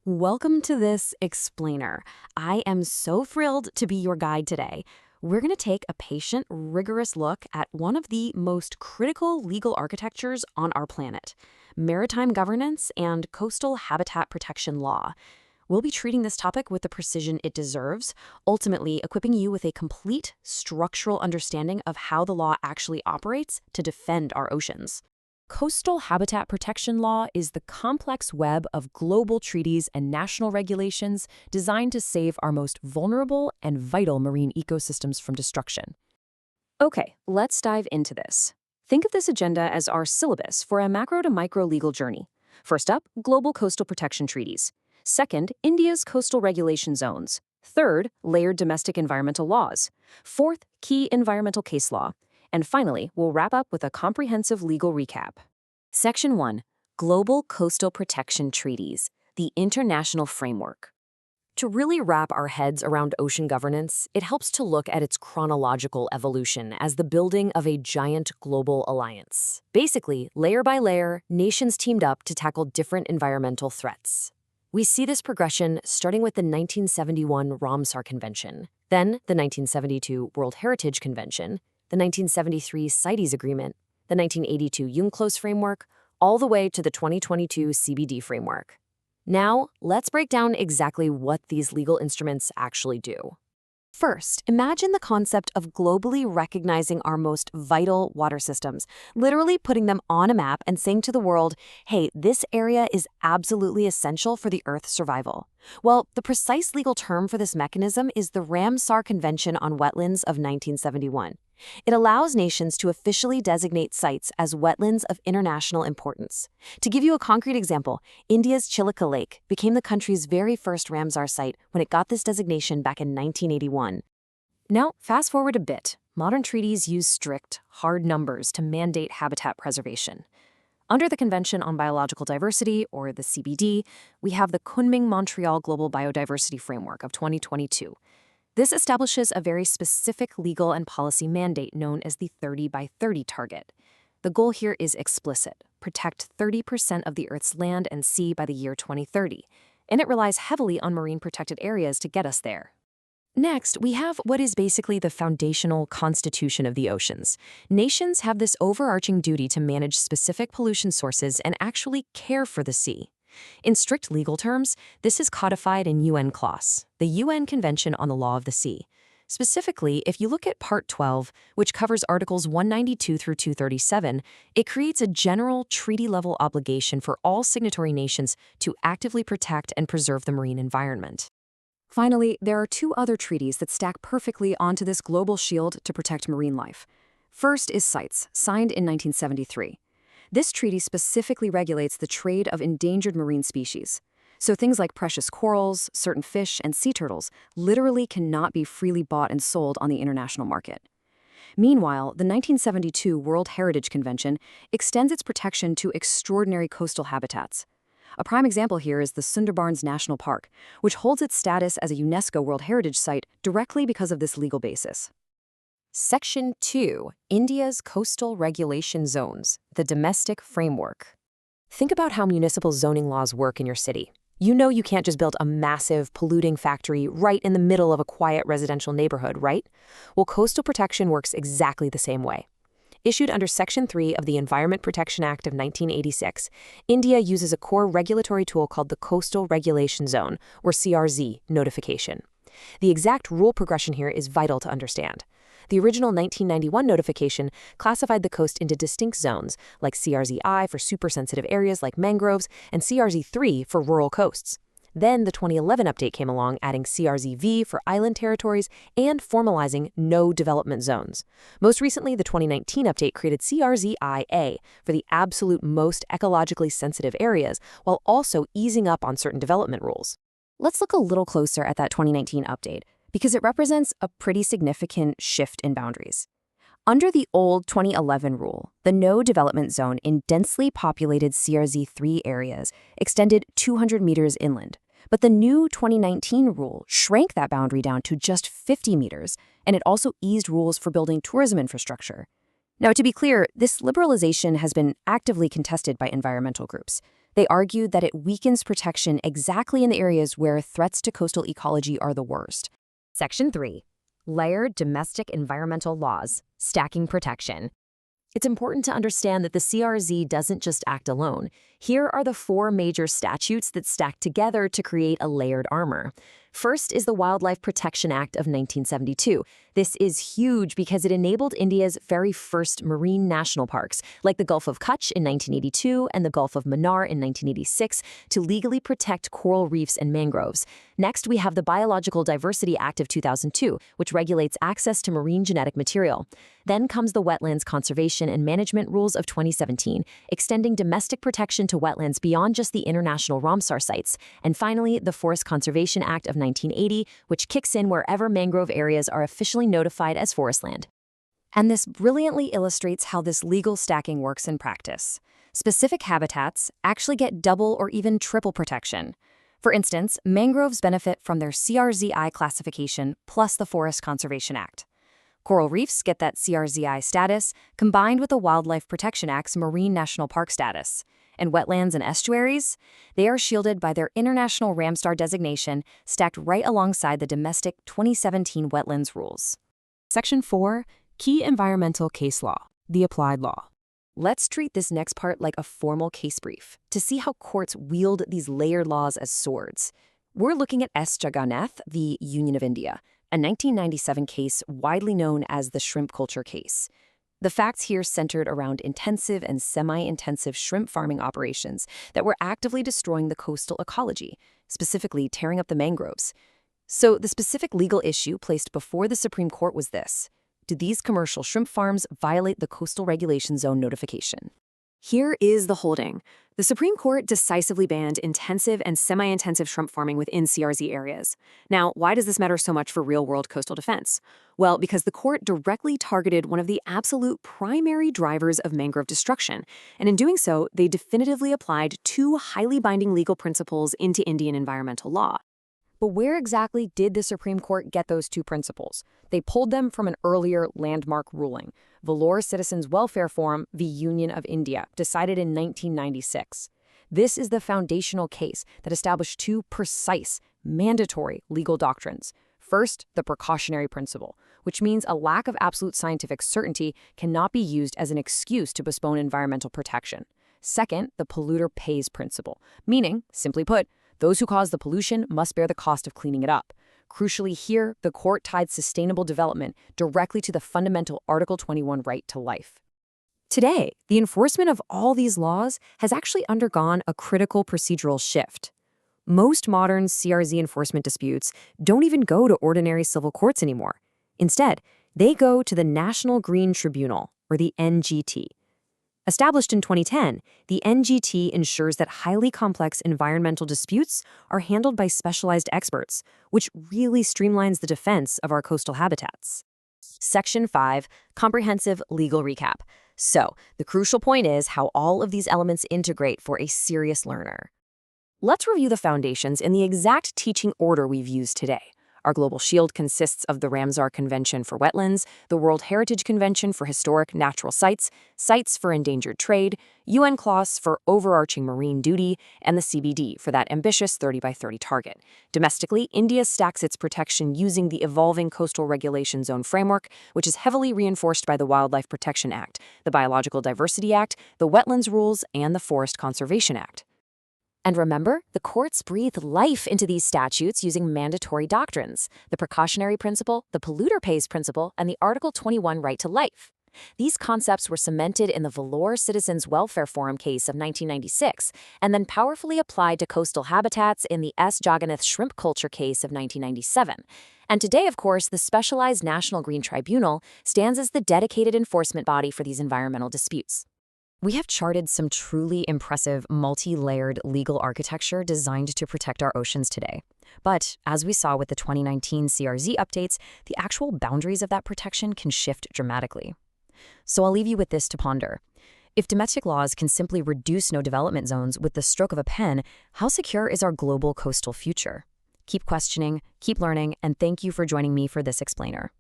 Welcome to this explainer. I am so thrilled to be your guide today. We're going to take a patient, rigorous look at one of the most critical legal architectures on our planet, maritime governance and coastal habitat protection law. We'll be treating this topic with the precision it deserves, ultimately equipping you with a complete structural understanding of how the law actually operates to defend our oceans. Coastal habitat protection law is the complex web of global treaties and national regulations designed to save our most vulnerable and vital marine ecosystems from destruction. Okay, let's dive into this. Think of this agenda as our syllabus for a macro to micro legal journey. First up, global coastal protection treaties. Second, India's coastal regulation zones. Third, layered domestic environmental laws. Fourth, key environmental case law. And finally, we'll wrap up with a comprehensive legal recap. Section 1. Global Coastal Protection Treaties, the International Framework. To really wrap our heads around ocean governance, it helps to look at its chronological evolution as the building of a giant global alliance. Basically, layer by layer, nations teamed up to tackle different environmental threats. We see this progression starting with the 1971 Ramsar Convention, then the 1972 World Heritage Convention, the 1973 CITES Agreement, the 1982 UNCLOS Framework, all the way to the 2022 CBD Framework. Now, let's break down exactly what these legal instruments actually do. First, imagine the concept of globally recognizing our most vital water systems, literally putting them on a map and saying to the world, hey, this area is absolutely essential for the Earth's survival. Well, the precise legal term for this mechanism is the Ramsar Convention on Wetlands of 1971. It allows nations to officially designate sites as wetlands of international importance. To give you a concrete example, India's Chilika Lake became the country's very first Ramsar site when it got this designation back in 1981. Now, fast forward a bit. Modern treaties use strict, hard numbers to mandate habitat preservation. Under the Convention on Biological Diversity, or the CBD, we have the Kunming-Montreal Global Biodiversity Framework of 2022. This establishes a very specific legal and policy mandate known as the 30 by 30 target. The goal here is explicit: protect 30% of the Earth's land and sea by the year 2030, and it relies heavily on marine protected areas to get us there. Next, we have what is basically the foundational constitution of the oceans. Nations have this overarching duty to manage specific pollution sources and actually care for the sea. In strict legal terms, this is codified in UN CLOS, the UN Convention on the Law of the Sea. Specifically, if you look at Part 12, which covers Articles 192 through 237, it creates a general treaty-level obligation for all signatory nations to actively protect and preserve the marine environment. Finally, there are two other treaties that stack perfectly onto this global shield to protect marine life. First is CITES, signed in 1973. This treaty specifically regulates the trade of endangered marine species. So things like precious corals, certain fish, and sea turtles literally cannot be freely bought and sold on the international market. Meanwhile, the 1972 World Heritage Convention extends its protection to extraordinary coastal habitats. A prime example here is the Sundarbans National Park, which holds its status as a UNESCO World Heritage Site directly because of this legal basis. Section 2. India's Coastal Regulation Zones, the Domestic Framework. Think about how municipal zoning laws work in your city. You know you can't just build a massive, polluting factory right in the middle of a quiet residential neighborhood, right? Well, coastal protection works exactly the same way. Issued under Section 3 of the Environment Protection Act of 1986, India uses a core regulatory tool called the Coastal Regulation Zone, or CRZ, notification. The exact rule progression here is vital to understand. The original 1991 notification classified the coast into distinct zones, like CRZ-I for super-sensitive areas like mangroves, and CRZ-3 for rural coasts. Then the 2011 update came along, adding CRZ-V for island territories and formalizing no development zones. Most recently, the 2019 update created CRZ-IA for the absolute most ecologically sensitive areas, while also easing up on certain development rules. Let's look a little closer at that 2019 update, because it represents a pretty significant shift in boundaries. Under the old 2011 rule, the no development zone in densely populated CRZ-3 areas extended 200 meters inland. But the new 2019 rule shrank that boundary down to just 50 meters, and it also eased rules for building tourism infrastructure. Now, to be clear, this liberalization has been actively contested by environmental groups. They argued that it weakens protection exactly in the areas where threats to coastal ecology are the worst. Section 3. Layered Domestic Environmental Laws, Stacking Protection. It's important to understand that the CRZ doesn't just act alone. Here are the 4 major statutes that stack together to create a layered armor. First is the Wildlife Protection Act of 1972. This is huge because it enabled India's very first marine national parks, like the Gulf of Kutch in 1982 and the Gulf of Mannar in 1986, to legally protect coral reefs and mangroves. Next, we have the Biological Diversity Act of 2002, which regulates access to marine genetic material. Then comes the Wetlands Conservation and Management Rules of 2017, extending domestic protection to wetlands beyond just the international Ramsar sites. And finally, the Forest Conservation Act of 1980, which kicks in wherever mangrove areas are officially notified as forest land. And this brilliantly illustrates how this legal stacking works in practice. Specific habitats actually get double or even triple protection. For instance, mangroves benefit from their CRZI classification plus the Forest Conservation Act. Coral reefs get that CRZI status combined with the Wildlife Protection Act's Marine National Park status. And wetlands and estuaries, they are shielded by their international Ramsar designation, stacked right alongside the domestic 2017 wetlands rules. Section 4, Key Environmental Case Law, the Applied Law. Let's treat this next part like a formal case brief to see how courts wield these layered laws as swords. We're looking at S. Jagannath v. Union of India, a 1997 case widely known as the shrimp culture case. The facts here centered around intensive and semi-intensive shrimp farming operations that were actively destroying the coastal ecology, specifically tearing up the mangroves. So the specific legal issue placed before the Supreme Court was this: do these commercial shrimp farms violate the Coastal Regulation Zone notification? Here is the holding. The Supreme Court decisively banned intensive and semi-intensive shrimp farming within CRZ areas. Now, why does this matter so much for real-world coastal defense? Well, because the court directly targeted one of the absolute primary drivers of mangrove destruction, and in doing so, they definitively applied 2 highly binding legal principles into Indian environmental law. But where exactly did the Supreme Court get those 2 principles? They pulled them from an earlier landmark ruling, Vellore Citizens Welfare Forum v. Union of India, decided in 1996. This is the foundational case that established 2 precise, mandatory legal doctrines. First, the precautionary principle, which means a lack of absolute scientific certainty cannot be used as an excuse to postpone environmental protection. Second, the polluter pays principle, meaning, simply put, those who cause the pollution must bear the cost of cleaning it up. Crucially here, the court tied sustainable development directly to the fundamental Article 21 right to life. Today, the enforcement of all these laws has actually undergone a critical procedural shift. Most modern CRZ enforcement disputes don't even go to ordinary civil courts anymore. Instead, they go to the National Green Tribunal, or the NGT. Established in 2010, the NGT ensures that highly complex environmental disputes are handled by specialized experts, which really streamlines the defense of our coastal habitats. Section 5, Comprehensive Legal Recap. So, the crucial point is how all of these elements integrate for a serious learner. Let's review the foundations in the exact teaching order we've used today. Our Global Shield consists of the Ramsar Convention for Wetlands, the World Heritage Convention for Historic Natural Sites, Sites for Endangered Trade, UN Clause for Overarching Marine Duty, and the CBD for that ambitious 30 by 30 target. Domestically, India stacks its protection using the evolving Coastal Regulation Zone framework, which is heavily reinforced by the Wildlife Protection Act, the Biological Diversity Act, the Wetlands Rules, and the Forest Conservation Act. And remember, the courts breathe life into these statutes using mandatory doctrines, the precautionary principle, the polluter pays principle, and the Article 21 right to life. These concepts were cemented in the Vellore Citizens Welfare Forum case of 1996, and then powerfully applied to coastal habitats in the S. Jagannath shrimp culture case of 1997. And today, of course, the Specialized National Green Tribunal stands as the dedicated enforcement body for these environmental disputes. We have charted some truly impressive multi-layered legal architecture designed to protect our oceans today. But as we saw with the 2019 CRZ updates, the actual boundaries of that protection can shift dramatically. So I'll leave you with this to ponder. If domestic laws can simply reduce no development zones with the stroke of a pen, how secure is our global coastal future? Keep questioning, keep learning, and thank you for joining me for this explainer.